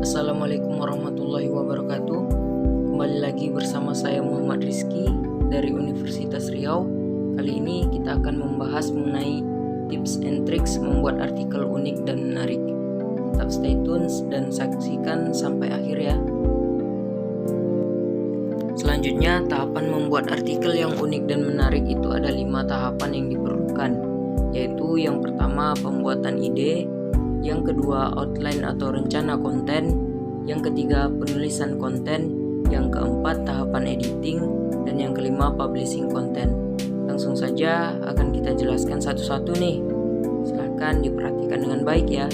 Assalamualaikum warahmatullahi wabarakatuh. Kembali lagi bersama saya Muhammad Rizky dari Universitas Riau. Kali ini kita akan membahas mengenai tips and tricks membuat artikel unik dan menarik. Tetap stay tune dan saksikan sampai akhir ya. Selanjutnya, tahapan membuat artikel yang unik dan menarik itu ada 5 tahapan yang diperlukan, yaitu yang pertama pembuatan ide, yang kedua outline atau rencana konten, yang ketiga penulisan konten, yang keempat tahapan editing, dan yang kelima publishing konten. Langsung saja akan kita jelaskan satu-satu nih. Silahkan diperhatikan dengan baik ya.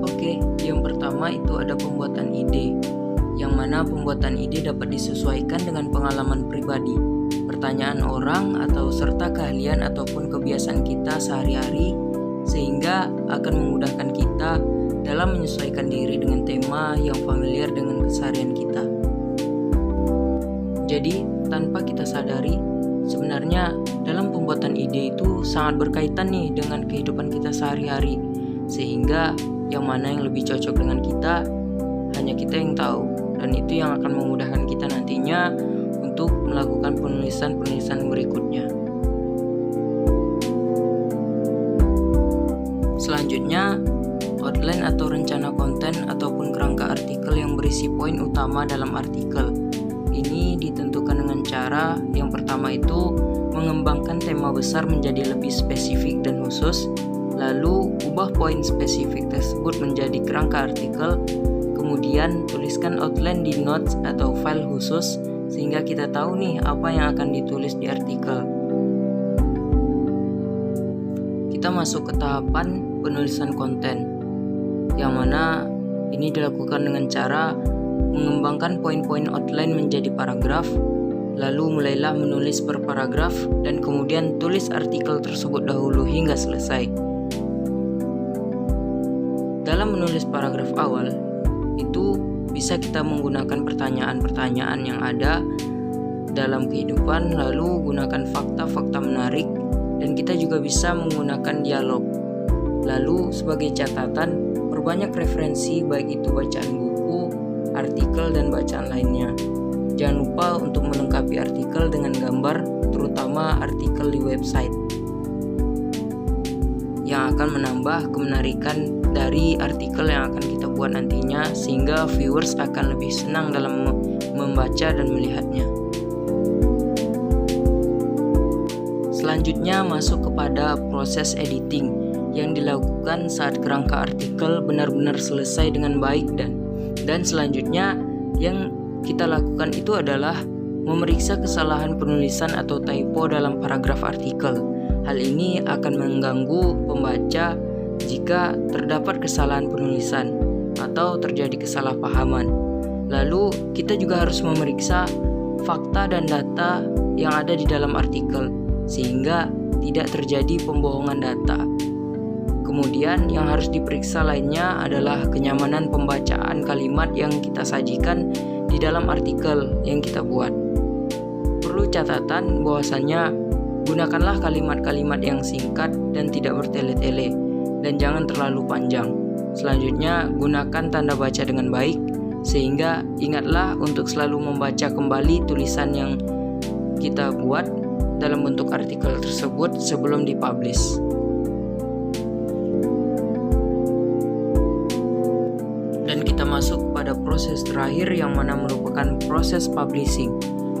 Oke, yang pertama itu ada pembuatan ide, yang mana pembuatan ide dapat disesuaikan dengan pengalaman pribadi, pertanyaan orang, atau serta keahlian ataupun kebiasaan kita sehari-hari, sehingga akan memudahkan kita dalam menyesuaikan diri dengan tema yang familiar dengan keseharian kita. Jadi, tanpa kita sadari, sebenarnya dalam pembuatan ide itu sangat berkaitan nih dengan kehidupan kita sehari-hari, sehingga yang mana yang lebih cocok dengan kita, hanya kita yang tahu, dan itu yang akan memudahkan kita nantinya untuk melakukan penulisan-penulisan berikutnya. Selanjutnya, outline atau rencana konten ataupun kerangka artikel yang berisi poin utama dalam artikel. Ini ditentukan dengan cara yang pertama itu mengembangkan tema besar menjadi lebih spesifik dan khusus, lalu ubah poin spesifik tersebut menjadi kerangka artikel, kemudian tuliskan outline di notes atau file khusus sehingga kita tahu nih apa yang akan ditulis di artikel. Kita masuk ke tahapan penulisan konten, yang mana ini dilakukan dengan cara mengembangkan poin-poin outline menjadi paragraf, lalu mulailah menulis per paragraf dan kemudian tulis artikel tersebut dahulu hingga selesai. Dalam menulis paragraf awal, itu bisa kita menggunakan pertanyaan-pertanyaan yang ada dalam kehidupan, lalu gunakan fakta-fakta menarik, dan kita juga bisa menggunakan dialog. Lalu sebagai catatan, perbanyak referensi baik itu bacaan buku, artikel, dan bacaan lainnya. Jangan lupa untuk melengkapi artikel dengan gambar, terutama artikel di website, yang akan menambah kemenarikan dari artikel yang akan kita buat nantinya, sehingga viewers akan lebih senang dalam membaca dan melihatnya. Selanjutnya masuk kepada proses editing yang dilakukan saat kerangka artikel benar-benar selesai dengan baik, dan selanjutnya yang kita lakukan itu adalah memeriksa kesalahan penulisan atau typo dalam paragraf artikel. Hal ini akan mengganggu pembaca jika terdapat kesalahan penulisan atau terjadi kesalahpahaman. Lalu kita juga harus memeriksa fakta dan data yang ada di dalam artikel sehingga tidak terjadi pembohongan data. Kemudian yang harus diperiksa lainnya adalah kenyamanan pembacaan kalimat yang kita sajikan di dalam artikel yang kita buat. Perlu catatan bahwasannya gunakanlah kalimat-kalimat yang singkat dan tidak bertele-tele, dan jangan terlalu panjang. Selanjutnya, gunakan tanda baca dengan baik, sehingga ingatlah untuk selalu membaca kembali tulisan yang kita buat dalam bentuk artikel tersebut sebelum dipublish. Dan kita masuk pada proses terakhir yang mana merupakan proses publishing.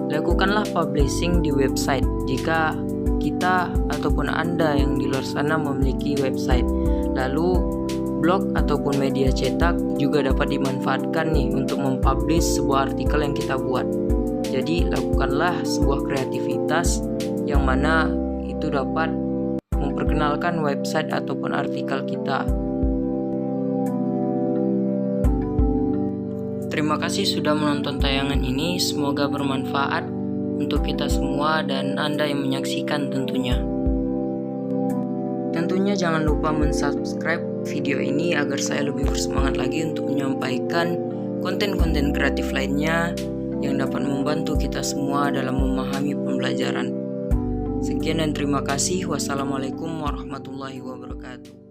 Lakukanlah publishing di website jika kita ataupun Anda yang di luar sana memiliki website. Lalu blog ataupun media cetak juga dapat dimanfaatkan nih untuk mempublish sebuah artikel yang kita buat. Jadi lakukanlah sebuah kreativitas yang mana itu dapat memperkenalkan website ataupun artikel kita. Terima kasih sudah menonton tayangan ini, semoga bermanfaat untuk kita semua dan Anda yang menyaksikan tentunya. Tentunya jangan lupa mensubscribe video ini agar saya lebih bersemangat lagi untuk menyampaikan konten-konten kreatif lainnya yang dapat membantu kita semua dalam memahami pembelajaran. Sekian dan terima kasih. Wassalamualaikum warahmatullahi wabarakatuh.